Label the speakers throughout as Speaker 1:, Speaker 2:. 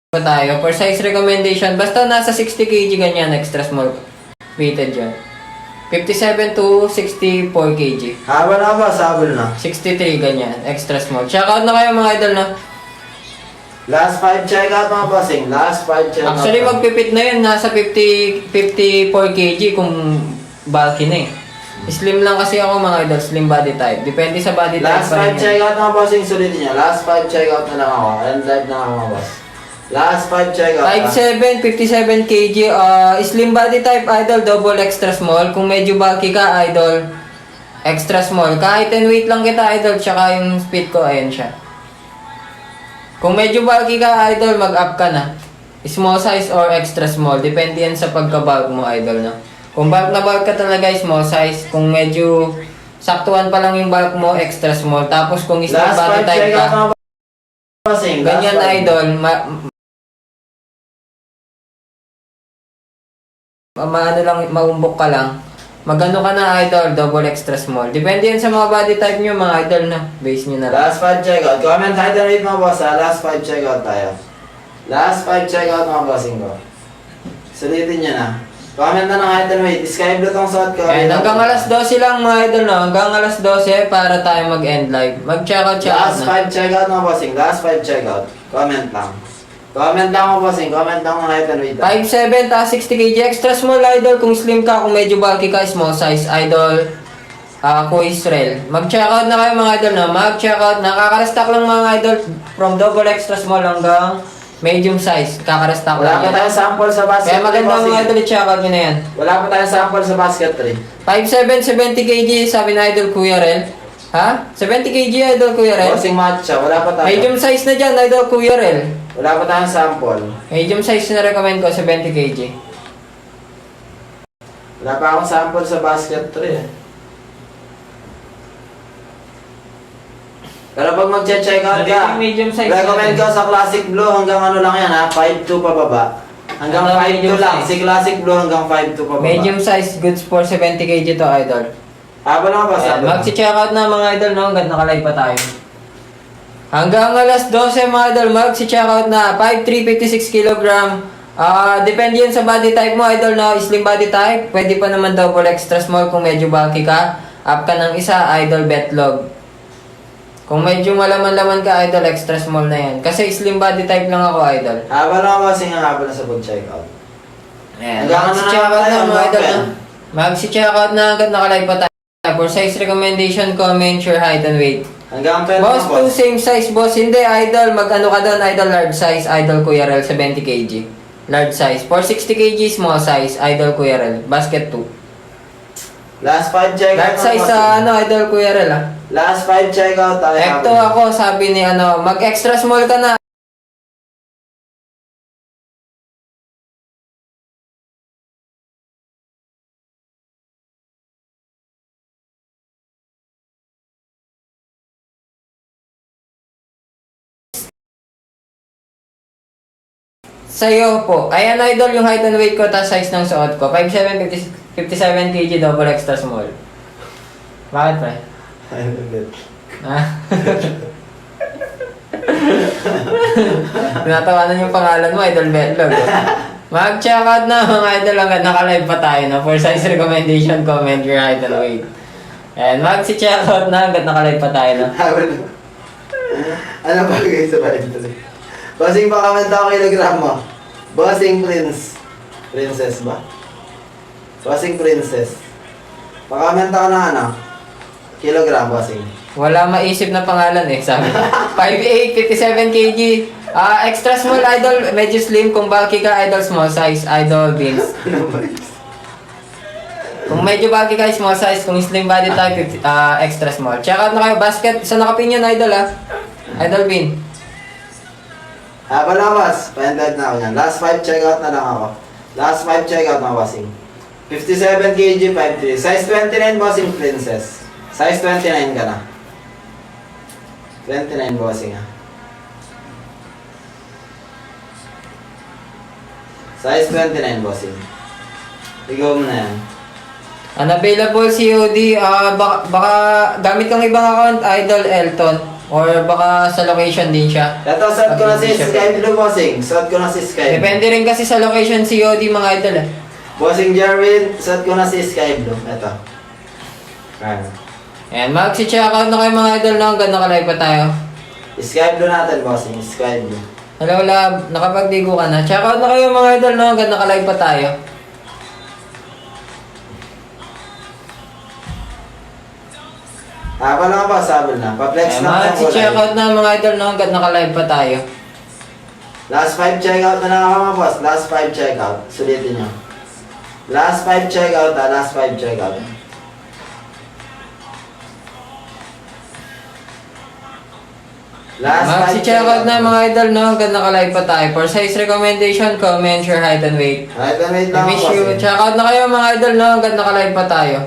Speaker 1: pa tayo. For size recommendation, basta nasa 60 kg ganyan, extra small weighted yan. 57 to 64 kg.
Speaker 2: Habol na ba? Habol na.
Speaker 1: 63 ganyan, extra small. Check out na kayo mga idol na.
Speaker 2: Last 5 check out mga bossing. Last 5 check out.
Speaker 1: Actually, magpipit na yun. Nasa 54 kg kung bulky na eh. Slim lang kasi ako mga idol. Slim body type. Depende sa body type.
Speaker 2: Last 5 check out mga bossing. Sulitin nyo. Last 5 check out na lang ako. End live na ako mga boss. Last 5 check out.
Speaker 1: 5'7", 57 kg. Slim body type idol. Double extra small. Kung medyo bulky ka idol, extra small. Kahit 10 weight lang kita idol. Tsaka yung speed ko, ayan siya. Kung medyo bulky ka idol, mag-up ka na. Small size or extra small. Depende yan sa pagka-bulk mo idol na. Kung bulk na bulk ka talaga, small size. Kung medyo saktuan pa lang yung bulk mo, extra small. Tapos kung slim body type ka, ganyan idol, maano lang, maumbok ka lang. Magano ka na idol, double extra small. Depende yan sa mga body type nyo, mga idol na. Base nyo na lang.
Speaker 2: Last 5 check out. Comment height and weight mga boss ha. Last 5 check out tayo. Last 5 check out mga bossing ko. Sulitin nyo na. Comment na ng height and weight. Sky blue tong suot ko.
Speaker 1: And hanggang alas 12 lang mga idol na. Hanggang alas 12 para tayo mag-end live. Mag-check out
Speaker 2: Last
Speaker 1: na.
Speaker 2: 5 check out mga bossing. Last 5 check out. Comment lang. Comment lang mga bossing. Comment lang ng height and weight.
Speaker 1: 5'7", ta 60 kg. Extra small idol. Kung slim ka, kung medyo bulky ka, small size idol. Ko Israel. Mag-check out na kayo mga idol na. Mag-check out. Nakaka-restock lang mga idol. From double extra small hanggang medium size. Kaka-restock
Speaker 2: Wala
Speaker 1: lang
Speaker 2: pa
Speaker 1: yan.
Speaker 2: tayong sample sa basket.
Speaker 1: Kaya maganda mga idol, i-check out nyo na yan.
Speaker 2: Wala pa tayong sample sa basket 3.
Speaker 1: 5'7", 70 kg, sabi na idol Kuya Rel. Ha? 70 kg idol Kuya Rel?
Speaker 2: Bossing matcha. Wala pa tayo.
Speaker 1: Medium size na dyan idol Kuya Rel.
Speaker 2: Wala pa tayong sample.
Speaker 1: Medium size na recommend ko, 70 kg.
Speaker 2: Wala pa akong sample sa basket 3 eh. Pero pag mag-check out ka,
Speaker 1: Medium size
Speaker 2: recommend ko sa classic blue hanggang ano lang yan ha, 5'2 pababa. Hanggang 5'2 lang. Si classic blue hanggang 5'2 pababa.
Speaker 1: Medium size, goods for 70 kg to idol.
Speaker 2: Habang lang ba sa
Speaker 1: Mag-check out na mga idol no, hanggang nakalive pa tayo. Hanggang alas 12 mga idol, mag-check out na 5'3", 56 kg. Depende yan sa body type mo idol no, slim body type. Pwede pa naman double extra small kung medyo bulky ka. Up ka ng isa, idol betlog. Kung medyo malaman-laman ka idol, extra small na yan. Kasi slim body type lang ako idol.
Speaker 2: habang lang kasi nga habang sa pag-check out.
Speaker 1: Ayan,
Speaker 2: Hanggang
Speaker 1: mag-check
Speaker 2: ano
Speaker 1: out
Speaker 2: na
Speaker 1: na mga idol
Speaker 2: open.
Speaker 1: no. Mag-check out na hanggang nakalive pa tayo. For size recommendation, comment your height and weight.
Speaker 2: Hanggang 10
Speaker 1: Boss, two same size, boss. Hindi, idol. Mag-ano ka doon, idol, large size. Idol, Kuya Rel, 70 kg. Large size. For 60 kg, small size. Idol, Kuya Rel. Basket 2.
Speaker 2: Last 5 check out.
Speaker 1: Large size sa, idol, Kuya Rel, ah.
Speaker 2: Last 5 check out tayo.
Speaker 1: Ecto ako, sabi ni, mag-extra small ka na. Sa'yo po. Ayan, idol, yung height and weight ko, tas size ng suot ko. 5'7", 57 kg, double extra small. Bakit, pre? Ha? Tinatawanan yung pangalan mo, Idol Betlog. Mag-check out na mga idol hanggang naka-live pa tayo na for size recommendation, comment your height and weight. And mag-check out na hanggang naka-live pa tayo na.
Speaker 2: Ano ba guys sa balik ito? Bossing pa comment ako kilogram mo. Bossing Princess ba? Bossing Princess. Pa-comment ako na ano? Kilogram bossing.
Speaker 1: Wala maisip na pangalan eh, sabi. 5'8", 57 kg. Extra small idol, medyo slim. Kung bulky ka, idol, small size. Idol, Beans. Kung medyo bulky ka, small size. Kung slim body type, extra small. Check out na kayo. Basket, sa nakapinyon, idol ah. Idol, Bean.
Speaker 2: Habang lang boss, pa-end na ako niyan. Last 5 check out na lang ako. Last 5 check out na bossing. 57 kg, 5'3". Size 29 bossing Princess. Size 29 ka na. 29 bossing ha. Size 29 bossing. Ikaw mo na yan.
Speaker 1: Unavailable COD, baka gamit kang ibang account, Idol Elton. Or baka sa location din siya.
Speaker 2: Ito, suot ko na si Sky Blue, bossing. Suot ko na si Sky Blue.
Speaker 1: Depende rin kasi sa location COD mga idol eh.
Speaker 2: Bossing Jerwin, suot ko na si Sky Blue. Ito. Ayan.
Speaker 1: Ayan, mag-check out na kayo mga idol na hanggang nakalive pa tayo.
Speaker 2: Sky Blue natin, bossing. Sky Blue.
Speaker 1: Hello lab, nakapagdigo ka na. Check out na kayo mga idol na hanggang nakalive pa tayo.
Speaker 2: Habol na ba? Sabol na. Pa-flex
Speaker 1: Ayan,
Speaker 2: na ang
Speaker 1: mag-check
Speaker 2: kulay.
Speaker 1: out na mga idol na hanggang nakalive pa tayo.
Speaker 2: Last 5 checkout na lang ako mga boss. Last 5 checkout. Sulitin nyo. Last 5 checkout ha. Last 5 checkout. Last 5
Speaker 1: Mag-check out na mga idol na hanggang nakalive pa tayo. For size recommendation, comment your height and weight.
Speaker 2: Right, wait
Speaker 1: I
Speaker 2: lang
Speaker 1: wish
Speaker 2: ako
Speaker 1: you,
Speaker 2: bossing.
Speaker 1: check out na kayo mga idol na hanggang nakalive pa tayo.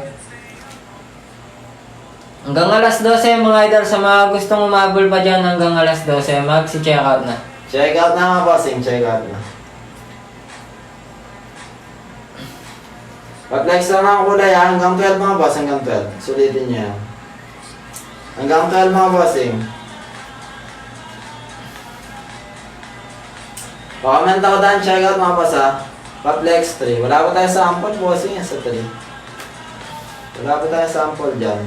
Speaker 1: Hanggang alas 12 mga idol, sa mga gustong umabol pa dyan hanggang alas 12, mag-check out na.
Speaker 2: Checkout na mga bossing. Checkout na. Pa-flex lang ang kulay ha. Hanggang 12 mga boss. Hanggang 12. Sulitin nyo yan. Hanggang 12 mga bossing. Pa-comment ako daan. Checkout mga boss ha. Pa-flex 3. Wala pa tayo sample bossing yan sa 3. Wala pa tayo sample dyan.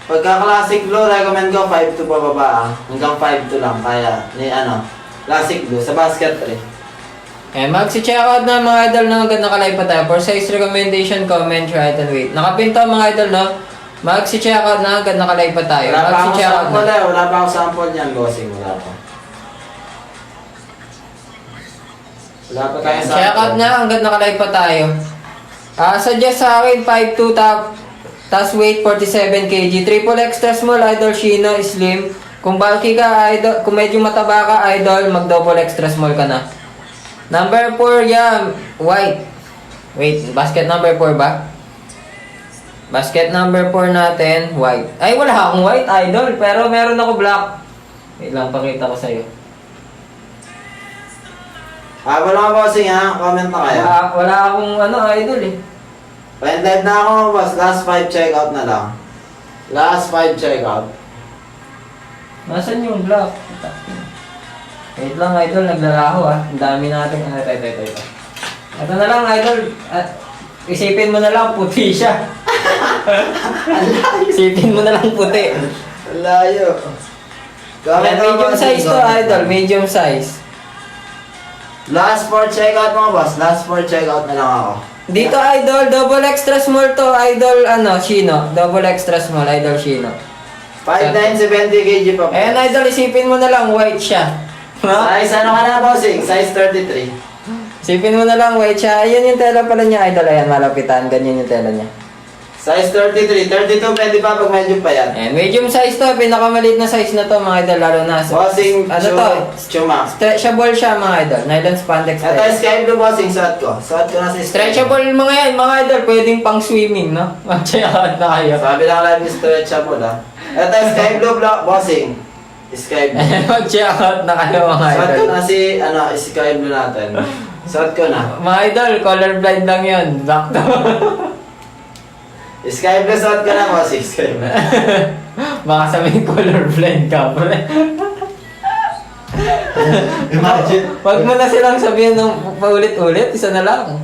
Speaker 2: Pagka classic blue, recommend ko 5-2 pababa ah. Hanggang 5-2 lang. Kaya, ni ano, classic blue sa basket 3.
Speaker 1: Eh, mag-check out na mga idol na hanggang nakalive pa tayo. For size recommendation, comment your height and weight. Nakapinto mga idol no? Mag-check out na hanggang nakalive pa tayo.
Speaker 2: Wala pa akong
Speaker 1: Mag-check out
Speaker 2: sample
Speaker 1: na.
Speaker 2: eh. Wala pa akong sample niyan, bossing. Wala pa. Wala pa tayong sample.
Speaker 1: Check out na hanggang nakalive pa tayo. Suggest sa akin 5'2 tas weight 47 kg. Triple extra small, idol Shino, slim. Kung bulky ka, idol, kung medyo mataba ka, idol, mag double extra small ka na. Number 4, yeah, white. Wait, basket number 4 ba? Basket number 4 natin, white. Ay, wala akong white, idol, pero meron ako black. Wait lang, pakita ko sa'yo.
Speaker 2: Habol mga bossing ha. Comment na kayo.
Speaker 1: Wala akong ano, idol eh.
Speaker 2: Pa-live na ako mga boss. Last 5 checkout na lang. Last 5 checkout.
Speaker 1: Nasaan yung black? Wait lang, idol, naglalaho ah. Ang dami natin. Ito. Ito na lang, idol. Isipin mo na lang, puti siya. Isipin mo na lang, puti.
Speaker 2: Ang layo.
Speaker 1: Yan, medium size to, idol. Medium size.
Speaker 2: Last 4 checkout mga boss. Last 4 checkout na lang ako.
Speaker 1: Dito, idol, double extra small to, idol, Shino. Double extra small, idol, Shino.
Speaker 2: 5'9", 70 kg pa.
Speaker 1: Ayan, idol, isipin mo na lang, white siya.
Speaker 2: Size ano ka na bossing? Size 33.
Speaker 1: Isipin mo na lang, white siya. Ayan yung tela pala niya, idol. Ayan, malapitan. Ganyan yung tela niya.
Speaker 2: Size 33. 32 pwede pa pag medyo payat.
Speaker 1: Ayan, medium size to. Pinakamaliit na size na to, mga idol. Lalo na sa...
Speaker 2: Bossing
Speaker 1: Ano to?
Speaker 2: Chuma.
Speaker 1: Stretchable siya, mga idol. Nylon spandex
Speaker 2: Ito
Speaker 1: type.
Speaker 2: sky blue bossing. Suot ko. Suot ko na si sky.
Speaker 1: Stretchable mga yan, mga idol. Pwedeng pang swimming, no? Mag-check out na kayo.
Speaker 2: Sabi lang live is stretchable ha. Ito sky blue bossing. Sky blue.
Speaker 1: Mag-check out na kayo, mga
Speaker 2: Suot ko
Speaker 1: idol.
Speaker 2: na si sky blue natin. Suot ko na.
Speaker 1: Mga idol, colorblind lang yun. Back to.
Speaker 2: Sky blue suot ko na bossing. Sky blue.
Speaker 1: Baka sabihin colorblind ka, pre.
Speaker 2: Imagine.
Speaker 1: Wag mo na silang sabihin ng paulit-ulit. Isa na lang.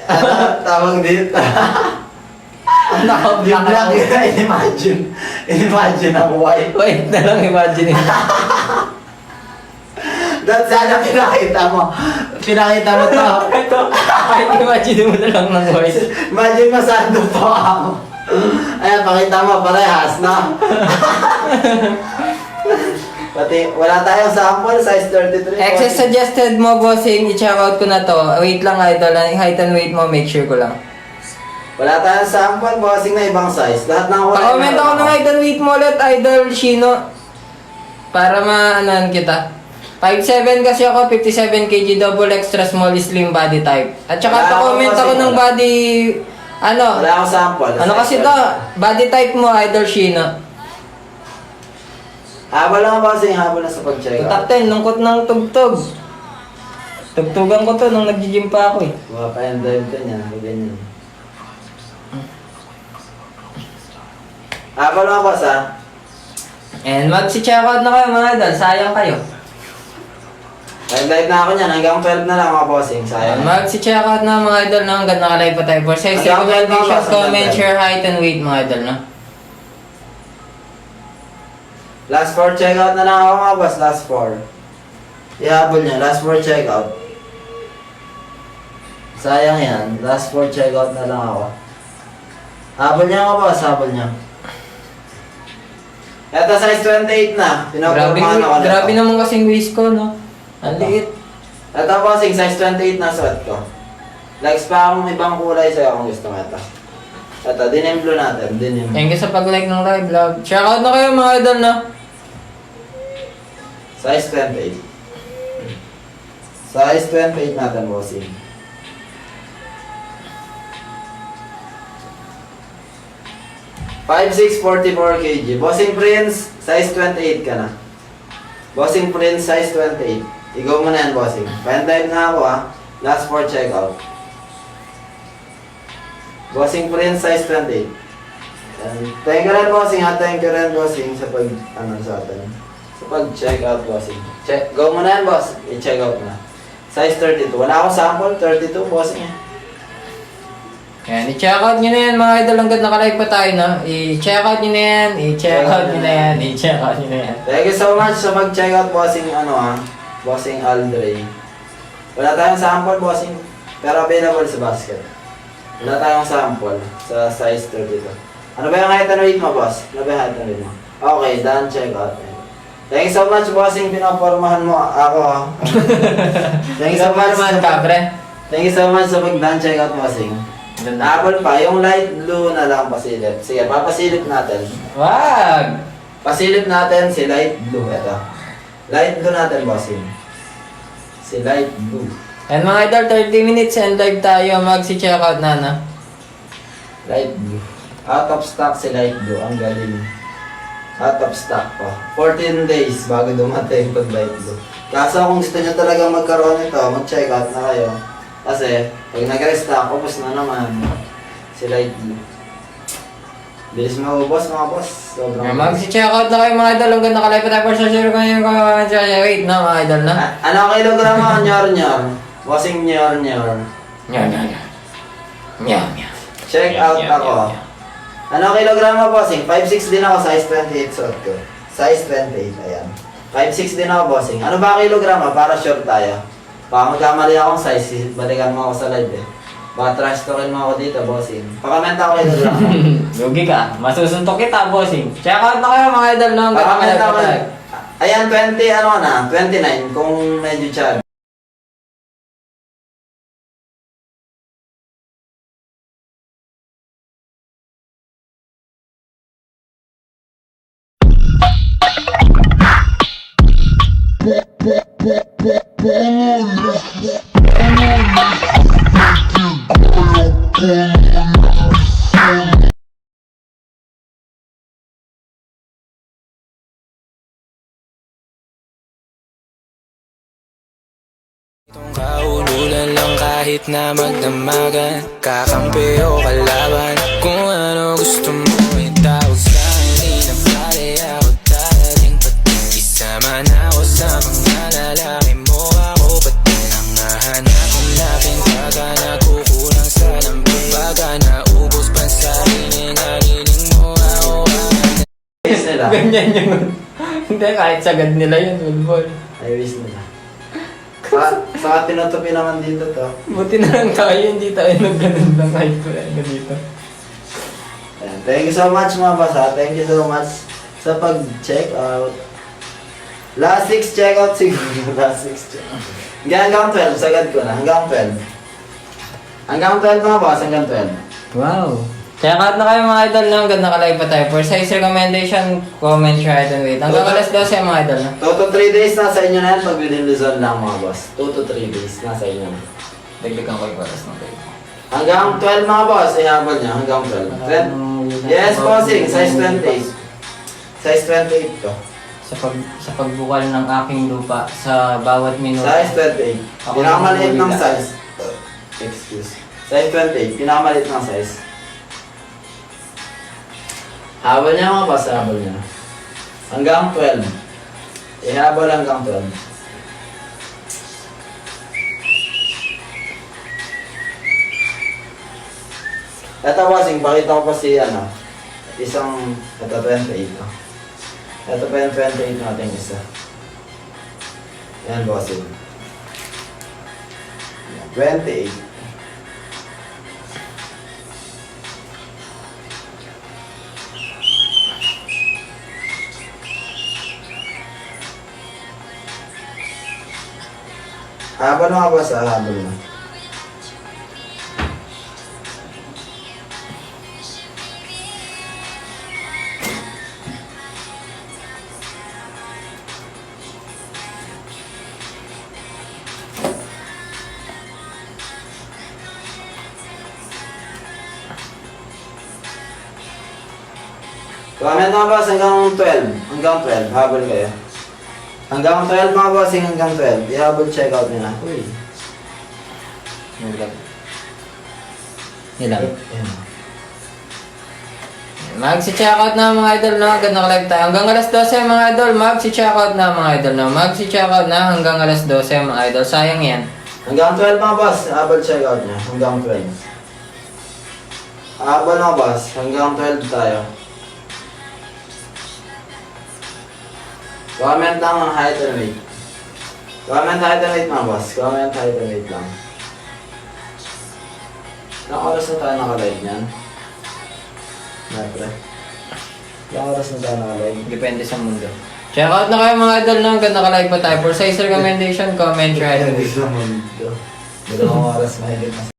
Speaker 2: Ano tawag dito? Yung lang yun, imagine ang white.
Speaker 1: Wait na lang, imagine.
Speaker 2: Dahil sana pinakita mo to.
Speaker 1: Ito, kahit imagine mo na lang ng voice.
Speaker 2: Imagine masando pa ako. Ayan, pakita mo parehas, no? Pati, wala tayong sample, size 33.
Speaker 1: Excess suggested mo, bossing. I-check out ko na to. Wait lang, idol. Height and weight mo, make sure ko lang.
Speaker 2: Wala tayong sample, bossing na ibang size. Lahat ng kulay.
Speaker 1: Pa-comment ako ng height and weight mo ulit, idol Shino. Para ma-anuhan kita. 5'7 kasi ako, 57 kg, double extra small, slim body type. At saka
Speaker 2: Wala
Speaker 1: pa-comment
Speaker 2: ako
Speaker 1: ako
Speaker 2: kasi,
Speaker 1: ng
Speaker 2: wala.
Speaker 1: body,
Speaker 2: Wala akong sample.
Speaker 1: ano kasi to? Body type mo, idol Shino.
Speaker 2: Habol lang bossing, habol na sa pag-check
Speaker 1: Top
Speaker 2: out.
Speaker 1: 10, lungkot ng tugtog. Tugtugan ko to nung nag-gym pa ako eh.
Speaker 2: Mga pa-endive ka niya, ganyan. Habol lang boss ha.
Speaker 1: And mag-check out na kayo mga idol, sayang kayo.
Speaker 2: Live na ako niyan, hanggang 12 na lang mga bossing. Sayang.
Speaker 1: Mag-check out na mga idol na hanggang nakalive pa tayo. For size
Speaker 2: Hanggang
Speaker 1: recommendations,
Speaker 2: 12 na,
Speaker 1: comment,
Speaker 2: hanggang
Speaker 1: share, height, and weight mga idol na.
Speaker 2: Last 4 checkout na lang ako mga boss, last 4. Ihabol niya, last 4 checkout. Sayang yan, last 4 checkout na lang ako. Habol niya mga boss, habol niya. Ito size 28 na, pinapormahan ako nito.
Speaker 1: Grabe naman kasing waist ko, no? Ang liit.
Speaker 2: Ito bossing, size 28 na suot ko. Likes pa akong ibang kulay sa'yo kung gusto mo ito. Ito, denim blue natin, denim.
Speaker 1: Thank you sa pag-like ng live vlog. Check out na kayo mga idol na.
Speaker 2: Size 28. Size 28 natin, bossing. $5,644 kg. Bossing Prince, size 28 ka na. Bossing Prince, size 28. Ikaw mo na yan, bossing. Pen type na ako ha. Last 4 checkout. Bossing Prince, size 28. Thank you rin, bossing ha. Thank you rin, bossing, sa sa atin. Sa pag-check out, bossing. Go mo na yan, boss. I-check out na. Size 32. Wala akong sample. 32, bossing eh.
Speaker 1: Yan, i-check out nyo na yan mga idol hanggang nakalive pa tayo, no? I-check out nyo na yan, i-check out nyo na yan, i-check out nyo na yan.
Speaker 2: Thank you so much sa mag-check out, bossing Bossing Aldre. Wala tayong sample, bossing. Pero available sa basket. Wala tayong sample sa size 32. Ano ba yung height and weight mo, boss? Ano ba yung height and weight mo? Okay, done, check out. Thank you so much, bossing. Pinapormahan mo ako, ha? Thank you so much. Thank you so much sa pag-done check out, bossing. Apple pa, yung light blue na lang pasilip. Sige, papasilip natin.
Speaker 1: Wag!
Speaker 2: Pasilip natin si light blue. Ito. Light blue natin, bossing. Si light blue.
Speaker 1: And mga idol, 30 minutes and live tayo. Mag-check out na, no?
Speaker 2: Light blue. Out of stock si light blue. Ang galing. Out of stock pa. 14 days bago dumating pag light blue. Kaso kung gusto nyo talaga magkaroon nito, mag-check out na kayo. Kasi, pag nag-restock, ubos na naman. Si light blue. Bilis maubos mga boss. Sobrang
Speaker 1: Mag-check out na kayo mga idol hanggang nakalive pa tayo. For share ko yung weight na mga idol na.
Speaker 2: Ano kilogram mo? Nyor-nyor. Bossing nyor-nyor.
Speaker 1: Nyan.
Speaker 2: Check out ako. Ano kilogram mo, bossing? 5'6 din ako, size 28 suot ko. Size 28, ayan. 5'6 din ako, bossing. Ano ba kilogram mo? Para sure tayo. Baka magkamali akong size, balikan mo ako sa live eh. Baka trash talkin mo ako dito, bossing. Pakamenta ako kilogram mo.
Speaker 1: Lugi ka. Masusuntok kita, bossing. Check out na kayo mga idol na hanggang nakalive
Speaker 2: Pakamenta
Speaker 1: pa
Speaker 2: ako.
Speaker 1: tayo.
Speaker 2: Ayan, 20, ano na, 29 kung medyo chad.
Speaker 3: Itong kaululan lang kahit na magdamagan, kakampi o kalaban, kung ano gusto mo itawag sa hindi na pare ako darating pating isama na ako sa mga lalaki mo. Ako pati nang nahanapin natin pagka nakukulang sa lambing, baga naubos pa sa rinig haliling mo ako.
Speaker 2: Ayos nila.
Speaker 1: Ganyan yun. Hindi, kahit sagad nila yun, football.
Speaker 2: Ayos nila. Sa tinutupi naman dito to.
Speaker 1: Buti na lang tayo, hindi tayo nagganon lang kahit ko lang dito.
Speaker 2: Ayan. Thank you so much mga boss ha. Thank you so much sa pag-check out. Last 6 check out siguro. Last 6 check out. Hanggang 12, sagad ko na. Hanggang 12. Hanggang 12 mga boss, hanggang 12.
Speaker 1: Wow! Check out na kayo mga idol na hanggang nakalive pa tayo. For size recommendation, comment, share, height, and weight. Hanggang alas 12 mga idol na.
Speaker 2: 2 to 3 days na sa inyo na yan pag within Luzon lang mga boss. 2 to 3 days na sa inyo na.
Speaker 1: Dagdagan ko yung oras ng tayo.
Speaker 2: Hanggang 12 mga boss, ihabol niya. Hanggang 12. Yes, bossing. Size 28. Size 28 to.
Speaker 1: Sa pagbukal ng aking lupa sa bawat minuto.
Speaker 2: Size 28.
Speaker 1: Ako
Speaker 2: Pinakamaliit
Speaker 1: yung
Speaker 2: ng
Speaker 1: bumibila.
Speaker 2: size. Excuse. Size 28. Pinakamaliit ng size. Habol niya mga boss. Habol niya. Hanggang 12. Ihabol hanggang 12. Ito bossing, pakita ko pa si ano, isang, ito 28. Ito pa yung 28 natin isa. Yan bossing. 28. Habol mo nga boss, habol mo. Comment mga boss hanggang 12. Hanggang 12. Habol kayo. Hanggang 12 mga bossing, hanggang 12. I-habol checkout nila. Uy.
Speaker 1: Ilang.
Speaker 2: Ayan.
Speaker 1: Magsi-checkout na mga idol na. Ganda ka live tayo. Hanggang alas 12 mga idol. Magsi-checkout na mga idol na. Magsi-checkout na hanggang alas 12 mga idol. Sayang yan.
Speaker 2: Hanggang 12 mga boss. Habol checkout niya. Hanggang 12. Habol mga boss. Hanggang 12 tayo. Comment lang ang height and weight. Comment height and weight mga boss. Comment height and weight lang. Ilang oras na tayo nakalive niyan? Napre. Ilang oras na tayo nakalive?
Speaker 1: Depende sa mundo. Checkout na kayo mga idol na. Ganda ka live pa tayo. For size recommendation, comment, share.
Speaker 2: Depende sa mundo. Dalawang oras mahigit na